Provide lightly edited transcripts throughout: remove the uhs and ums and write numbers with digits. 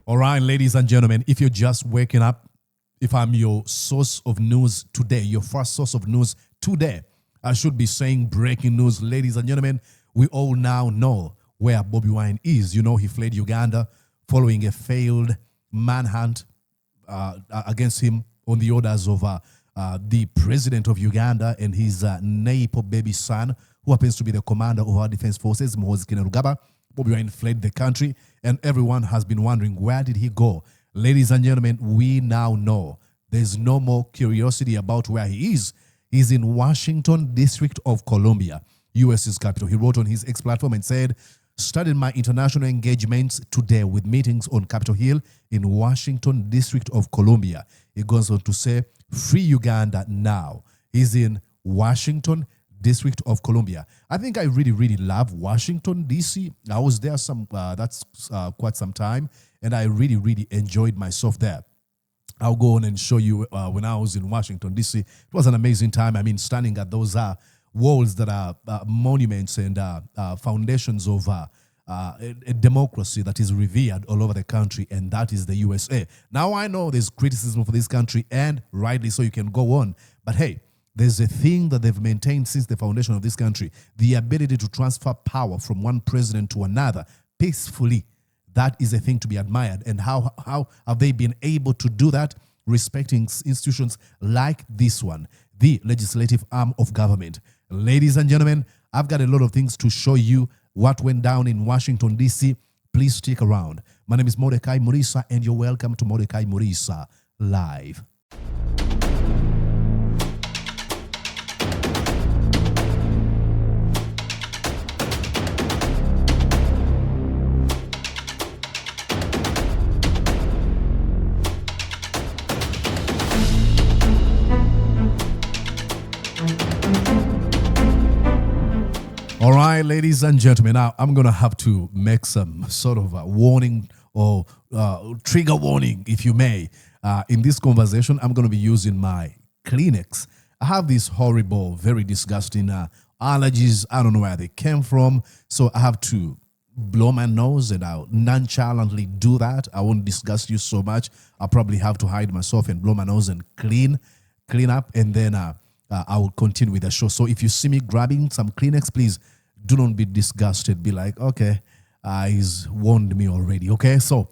All right, ladies and gentlemen, if you're just waking up, if I'm your source of news today, your first source of news today, I should be saying breaking news. Ladies and gentlemen, we all now know where Bobi Wine is. You know, he fled Uganda following a failed manhunt against him on the orders of the president of Uganda and his Nepo baby son, who happens to be the commander of our defense forces, Muhoozi Kainerugaba. Bobi Wine fled the country, and everyone has been wondering, where did he go? Ladies and gentlemen, we now know. There's no more curiosity about where he is. He's in Washington, District of Columbia, US's capital. He wrote on his X platform and said, started my international engagements today with meetings on Capitol Hill in Washington, District of Columbia. He goes on to say, free Uganda now. He's in Washington, District of Columbia. I think I really love Washington, D.C. I was there quite some time, and I really enjoyed myself there. I'll go on and show you when I was in Washington, D.C. It was an amazing time. I mean, standing at those walls that are monuments and foundations of a democracy that is revered all over the country, and that is the USA. Now, I know there's criticism for this country, and rightly so, you can go on. But hey, there's a thing that they've maintained since the foundation of this country, the ability to transfer power from one president to another peacefully. That is a thing to be admired. And how have they been able to do that? Respecting institutions like this one, the legislative arm of government. Ladies and gentlemen, I've got a lot of things to show you what went down in Washington, D.C. Please stick around. My name is Mordecai Murisa, and you're welcome to Mordecai Murisa Live. All right, ladies and gentlemen, now I'm going to have to make some sort of a warning or trigger warning, if you may. In this conversation, I'm going to be using my Kleenex. I have these horrible, very disgusting allergies. I don't know where they came from. So I have to blow my nose, and I'll nonchalantly do that. I won't disgust you so much. I'll probably have to hide myself and blow my nose and clean up, and then I will continue with the show. So if you see me grabbing some Kleenex, please do not be disgusted. Be like, okay, he's warned me already. Okay, so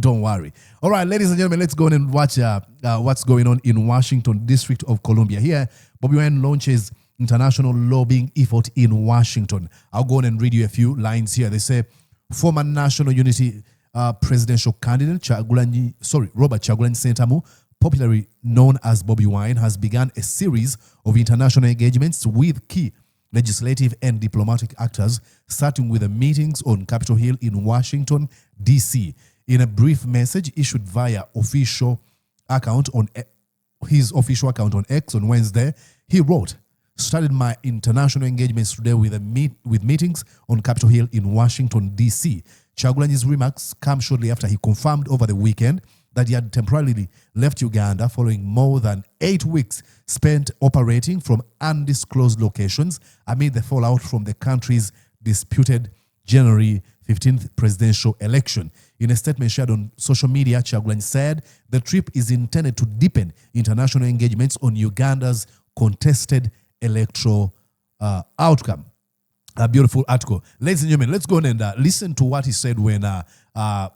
don't worry. All right, ladies and gentlemen, let's go on and watch what's going on in Washington, District of Columbia. Here, Bobi Wine launches international lobbying effort in Washington. I'll go on and read you a few lines here. They say, former National Unity presidential candidate Robert Kyagulanyi Ssentamu, popularly known as Bobi Wine, has begun a series of international engagements with key legislative and diplomatic actors, starting with the meetings on Capitol Hill in Washington, D.C. In a brief message issued via his official account on X on Wednesday, he wrote, started my international engagements today with meetings on Capitol Hill in Washington, D.C. Kyagulanyi's remarks come shortly after he confirmed over the weekend that he had temporarily left Uganda following more than 8 weeks spent operating from undisclosed locations amid the fallout from the country's disputed January 15th presidential election. In a statement shared on social media, Kyagulanyi said the trip is intended to deepen international engagements on Uganda's contested electoral outcome. A beautiful article. Ladies and gentlemen, let's go on and listen to what he said when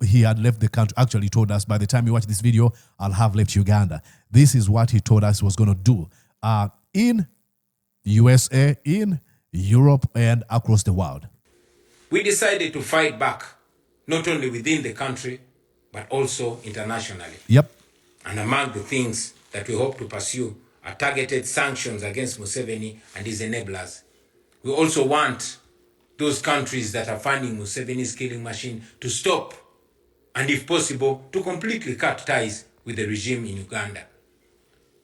he had left the country. Actually, he told us by the time you watch this video, I'll have left Uganda. This is what he told us he was going to do in USA, in Europe, and across the world. We decided to fight back, not only within the country, but also internationally. Yep. And among the things that we hope to pursue are targeted sanctions against Museveni and his enablers. We also want those countries that are funding Museveni's killing machine to stop, and if possible, to completely cut ties with the regime in Uganda.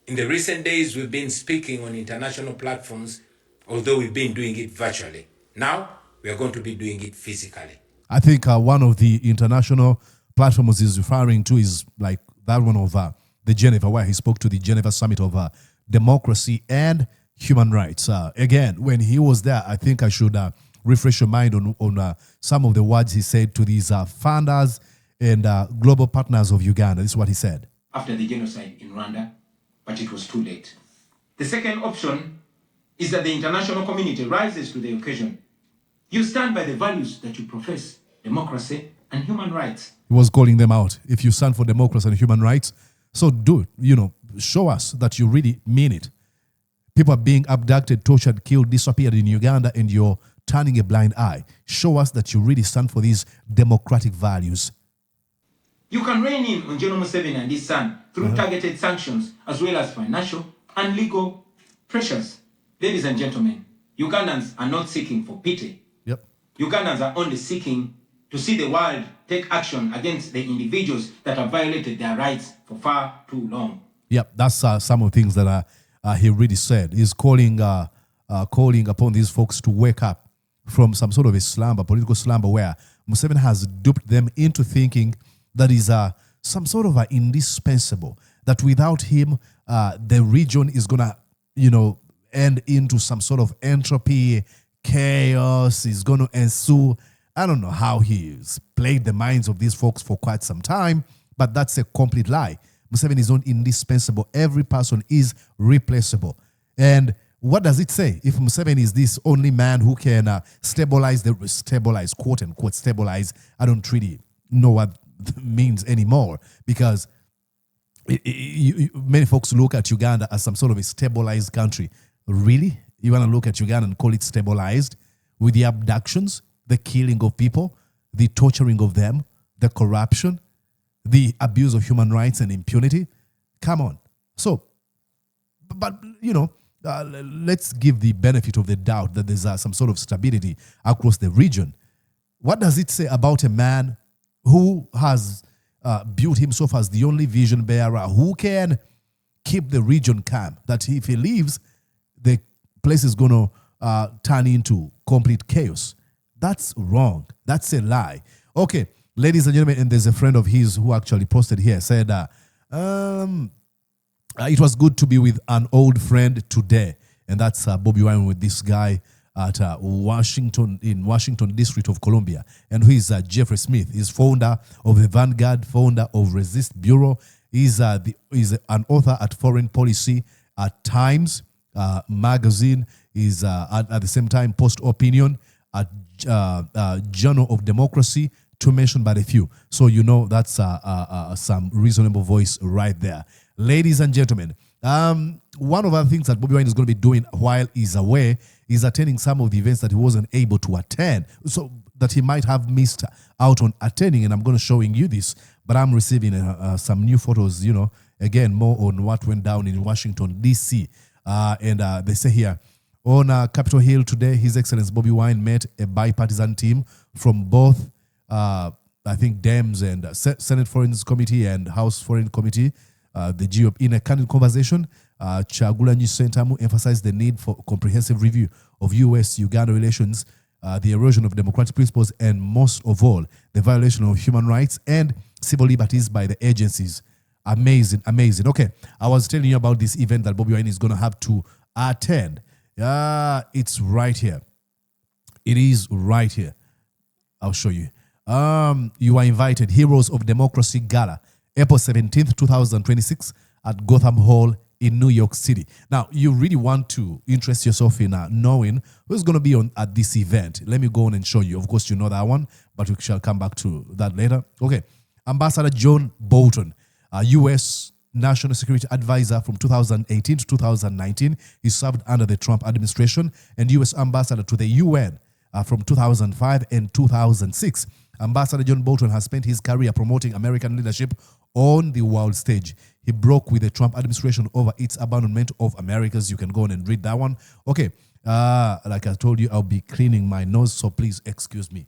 In the recent days, we've been speaking on international platforms, although we've been doing it virtually. Now, we are going to be doing it physically. I think one of the international platforms he's referring to is like that one of the Geneva, where he spoke to the Geneva Summit of democracy and human rights. Again, when he was there, I think I should refresh your mind on some of the words he said to these funders and global partners of Uganda. This is what he said. After the genocide in Rwanda, but it was too late. The second option is that the international community rises to the occasion. You stand by the values that you profess, democracy and human rights. He was calling them out. If you stand for democracy and human rights, so do it. Show us that you really mean it. People are being abducted, tortured, killed, disappeared in Uganda, and you're turning a blind eye. Show us that you really stand for these democratic values. You can rein in on Geneva Museveni and his son through targeted sanctions as well as financial and legal pressures. Ladies and gentlemen, Ugandans are not seeking for pity. Yep. Ugandans are only seeking to see the world take action against the individuals that have violated their rights for far too long. Yep, that's some of the things that he really said. He's calling upon these folks to wake up from some sort of a slumber, political slumber, where Museveni has duped them into thinking that is some sort of indispensable, that without him, the region is going to, end into some sort of entropy, chaos is going to ensue. I don't know how he's played the minds of these folks for quite some time, but that's a complete lie. Museveni is not indispensable. Every person is replaceable. And what does it say? If Museveni is this only man who can stabilize, quote unquote, stabilize, I don't really know what that means anymore, because many folks look at Uganda as some sort of a stabilized country. Really? You want to look at Uganda and call it stabilized with the abductions, the killing of people, the torturing of them, the corruption, the abuse of human rights and impunity? Come on. So, but let's give the benefit of the doubt that there's some sort of stability across the region. What does it say about a man who has built himself as the only vision bearer, who can keep the region calm, that if he leaves, the place is going to turn into complete chaos? That's wrong. That's a lie. Okay, ladies and gentlemen, and there's a friend of his who actually posted here, said, it was good to be with an old friend today. And that's Bobi Wine with this guy at Washington District of Columbia. And who is Jeffrey Smith. He's founder of the Vanguard, founder of Resist Bureau. He's an author at Foreign Policy at Times Magazine. He's at the same time Post Opinion at Journal of Democracy, to mention but a few. So that's some reasonable voice right there. Ladies and gentlemen, one of the things that Bobi Wine is going to be doing while he's away is attending some of the events that he wasn't able to attend, so that he might have missed out on attending. And I'm going to showing you this, but I'm receiving some new photos, again, more on what went down in Washington, D.C. And they say here, on Capitol Hill today, His Excellency Bobi Wine met a bipartisan team from both, I think, Dems and Senate Foreign Committee and House Foreign Committee, the GOP. In a candid conversation, Chagulanyi Sentamu emphasized the need for comprehensive review of U.S.-Uganda relations, the erosion of democratic principles, and most of all, the violation of human rights and civil liberties by the agencies. Amazing, amazing. Okay, I was telling you about this event that Bobi Wine is going to have to attend. It's right here. It is right here. I'll show you. You are invited. Heroes of Democracy Gala, April 17th, 2026 at Gotham Hall in New York City. Now, you really want to interest yourself in knowing who's going to be at this event. Let me go on and show you. Of course, you know that one, but we shall come back to that later. Okay. Ambassador John Bolton, U.S. National Security Advisor from 2018 to 2019. He served under the Trump administration, and U.S. Ambassador to the UN from 2005 and 2006. Ambassador John Bolton has spent his career promoting American leadership on the world stage. He broke with the Trump administration over its abandonment of Americas. You can go on and read that one. Okay, like I told you, I'll be cleaning my nose, so please excuse me.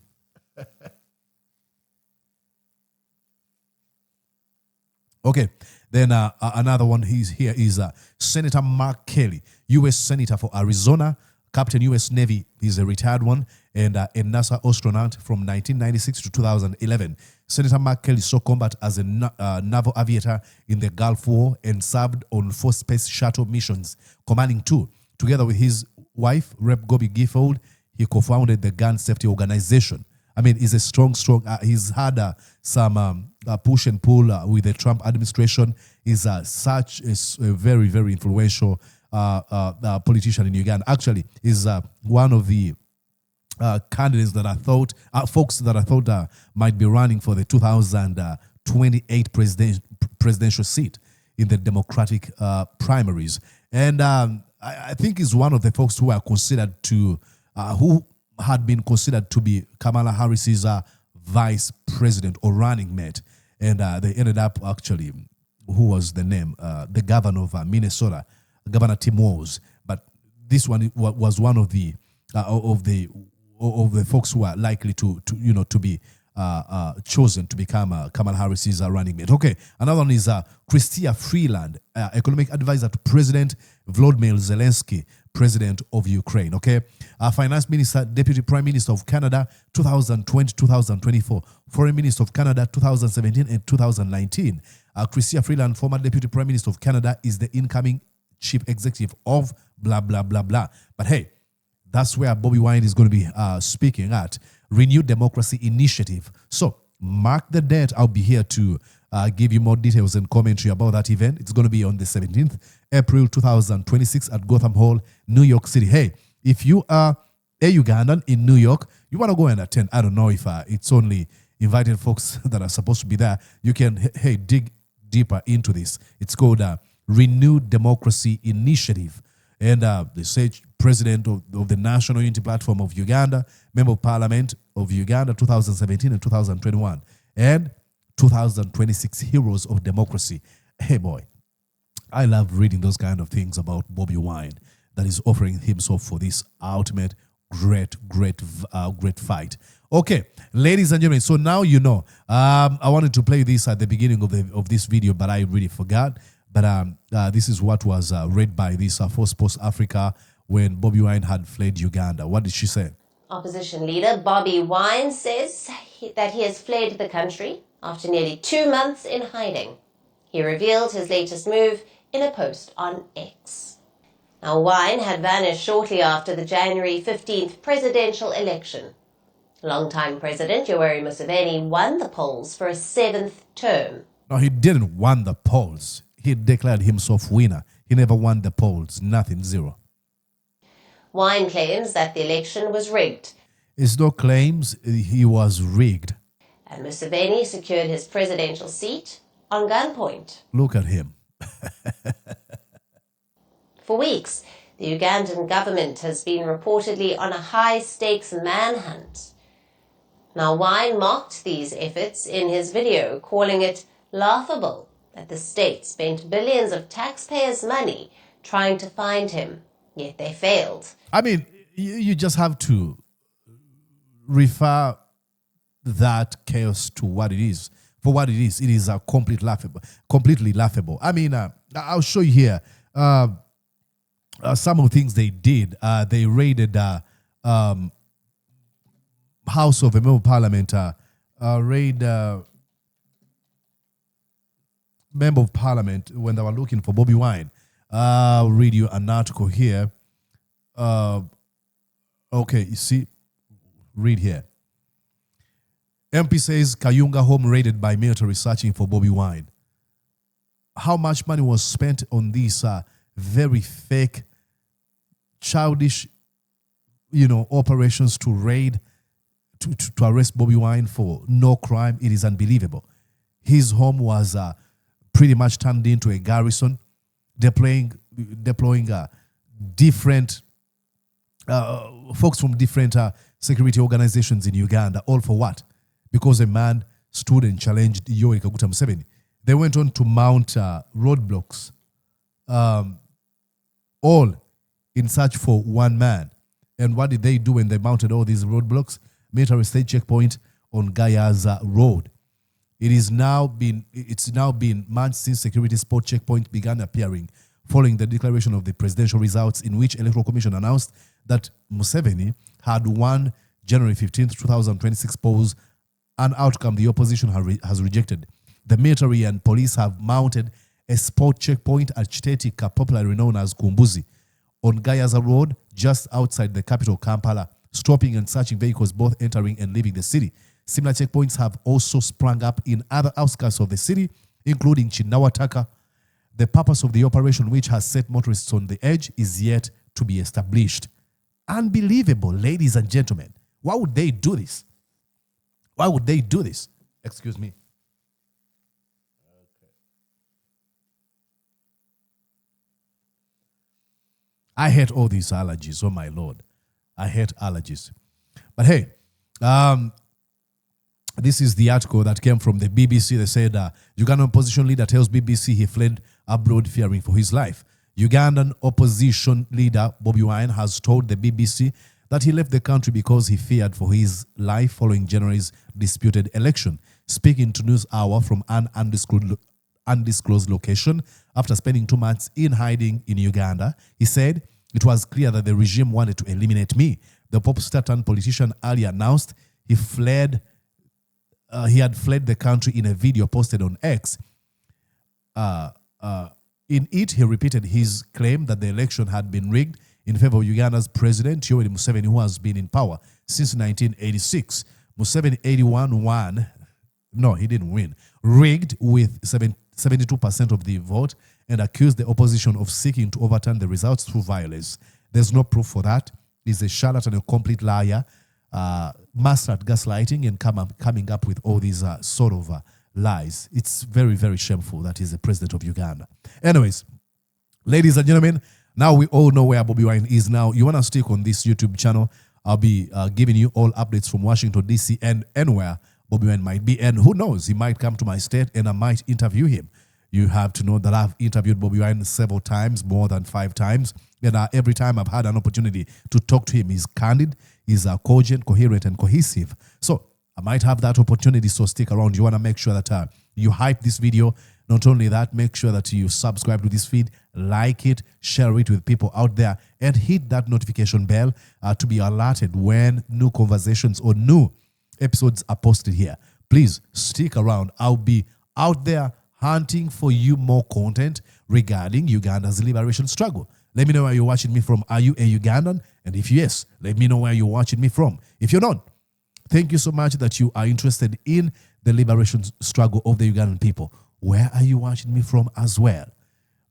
Okay, then another one he's here is Senator Mark Kelly, U.S. Senator for Arizona, Captain U.S. Navy. He's a retired one, and a NASA astronaut from 1996 to 2011. Senator Mark Kelly saw combat as a naval aviator in the Gulf War and served on 4 space shuttle missions, commanding 2. Together with his wife, Rep. Gobi Giffords, he co-founded the Gun Safety Organization. I mean, he's a strong. He's had some push and pull with the Trump administration. He's such a very, very influential politician in Uganda. Actually, he's one of the candidates that I thought, folks that I thought might be running for the 2028 presidential seat in the Democratic primaries. And I think he's one of the folks who are considered to, who had been considered to be Kamala Harris's vice president or running mate. And they ended up actually, who was the name? The governor of Minnesota, Governor Tim Walz. But this one was one of the folks who are likely to be chosen to become Kamala Harris's running mate. Okay, another one is Chrystia Freeland, economic advisor to President Volodymyr Zelensky, President of Ukraine. Okay, Finance Minister, Deputy Prime Minister of Canada, 2020-2024. Foreign Minister of Canada, 2017 and 2019. Chrystia Freeland, former Deputy Prime Minister of Canada, is the incoming Chief Executive of blah, blah, blah, blah. But hey, that's where Bobi Wine is going to be speaking at. Renewed Democracy Initiative. So mark the date. I'll be here to give you more details and commentary about that event. It's going to be on the 17th, April 2026 at Gotham Hall, New York City. Hey, if you are a Ugandan in New York, you want to go and attend. I don't know if it's only invited folks that are supposed to be there. You can, hey, dig deeper into this. It's called Renewed Democracy Initiative. And the sage president of the National Unity Platform of Uganda, Member of Parliament of Uganda, 2017 and 2021, and 2026 Heroes of Democracy. Hey boy, I love reading those kind of things about Bobi Wine that is offering himself for this ultimate great fight. Okay, ladies and gentlemen, so now you know. I wanted to play this at the beginning of this video, but I really forgot. But this is what was read by this Force Post Africa when Bobi Wine had fled Uganda. What did she say? Opposition leader Bobi Wine says that he has fled the country after nearly 2 months in hiding. He revealed his latest move in a post on X. Now, Wine had vanished shortly after the January 15th presidential election. Longtime President Yoweri Museveni won the polls for a 7th term. No, he didn't win the polls. He declared himself winner. He never won the polls. Nothing, zero. Wine claims that the election was rigged. It's no claims he was rigged. And Museveni secured his presidential seat on gunpoint. Look at him. For weeks, the Ugandan government has been reportedly on a high-stakes manhunt. Now, Wine mocked these efforts in his video, calling it laughable that the state spent billions of taxpayers' money trying to find him, yet they failed. I mean, you just have to refer that chaos to what it is. For what it is completely laughable. I mean, I'll show you here some of the things they did. They raided House of a Member of Parliament, Member of Parliament when they were looking for Bobi Wine. I'll read you an article here. Okay, you see, read here. MP says Kayunga home raided by military searching for Bobi Wine. How much money was spent on these very fake, childish, operations to raid, to arrest Bobi Wine for no crime? It is unbelievable. His home was pretty much turned into a garrison, deploying different folks from different security organizations in Uganda. All for what? Because a man stood and challenged Yoweri Museveni. They went on to mount roadblocks, all in search for one man. And what did they do when they mounted all these roadblocks? Military state checkpoint on Gayaza Road. It's now been months since security spot checkpoint began appearing, following the declaration of the presidential results, in which Electoral Commission announced that Museveni had won January 15th, 2026 polls, an outcome the opposition has rejected. The military and police have mounted a spot checkpoint at Chitetika, popularly known as Kumbuzi, on Gayaza Road, just outside the capital, Kampala. stopping and searching vehicles both entering and leaving the city. Similar checkpoints have also sprung up in other outskirts of the city, including Chinawataka. The purpose of the operation, which has set motorists on the edge, is yet to be established. Unbelievable, ladies and gentlemen. Why would they do this? Why would they do this? Excuse me. I hate all these allergies. Oh, my Lord. I hate allergies. But hey, this is the article that came from the BBC. They said, Ugandan opposition leader tells BBC he fled abroad fearing for his life. Ugandan opposition leader Bobi Wine has told the BBC that he left the country because he feared for his life following January's disputed election. Speaking to News Hour from an undisclosed location after spending 2 months in hiding in Uganda, he said, "It was clear that the regime wanted to eliminate me." The pop star turned politician earlier announced he had fled the country in a video posted on X. In it, he repeated his claim that the election had been rigged in favor of Uganda's president, Yoweri Museveni, who has been in power since 1986. Museveni 81 won. No, he didn't win. Rigged with 72% of the vote and accused the opposition of seeking to overturn the results through violence. There's no proof for that. He's a charlatan, a complete liar, master at gaslighting and coming up with all these sort of lies. It's very, very shameful that he's the president of Uganda. Anyways, ladies and gentlemen, now we all know where Bobi Wine is now. You want to stick on this YouTube channel. I'll be giving you all updates from Washington, D.C. and where Bobi Wine might be. And who knows, he might come to my state and I might interview him. You have to know that I've interviewed Bobi Wine several times, more than 5 times. And every time I've had an opportunity to talk to him, he's candid, he's cogent, coherent, and cohesive. So I might have that opportunity, so stick around. You want to make sure that you hype this video. Not only that, make sure that you subscribe to this feed, like it, share it with people out there, and hit that notification bell to be alerted when new conversations or new episodes are posted here. Please stick around. I'll be out there hunting for you more content regarding Uganda's liberation struggle. Let me know where you're watching me from. Are you a Ugandan? And if yes, let me know where you're watching me from. If you're not, thank you so much that you are interested in the liberation struggle of the Ugandan people. Where are you watching me from as well?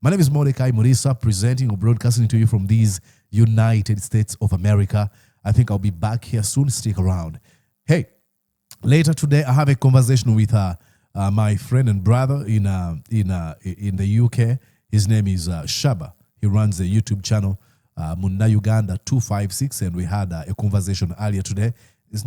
My name is Mordecai Murisa, presenting or broadcasting to you from these United States of America. I think I'll be back here soon. Stick around. Hey, later today, I have a conversation with my friend and brother in the UK. His name is Shaba. He runs a YouTube channel, Munda Uganda 256, and we had a conversation earlier today. It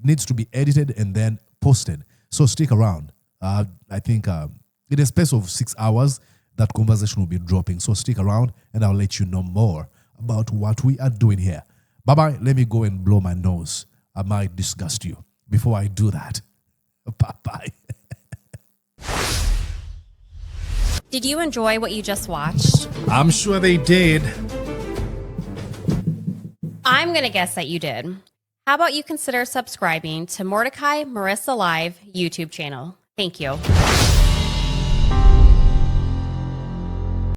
needs to be edited and then posted. So stick around. I think in a space of 6 hours, that conversation will be dropping. So stick around, and I'll let you know more about what we are doing here. Bye-bye. Let me go and blow my nose. I might disgust you. Before I do that, bye-bye. Did you enjoy what you just watched? I'm sure they did. I'm going to guess that you did. How about you consider subscribing to Mordecai Marissa Live YouTube channel? Thank you.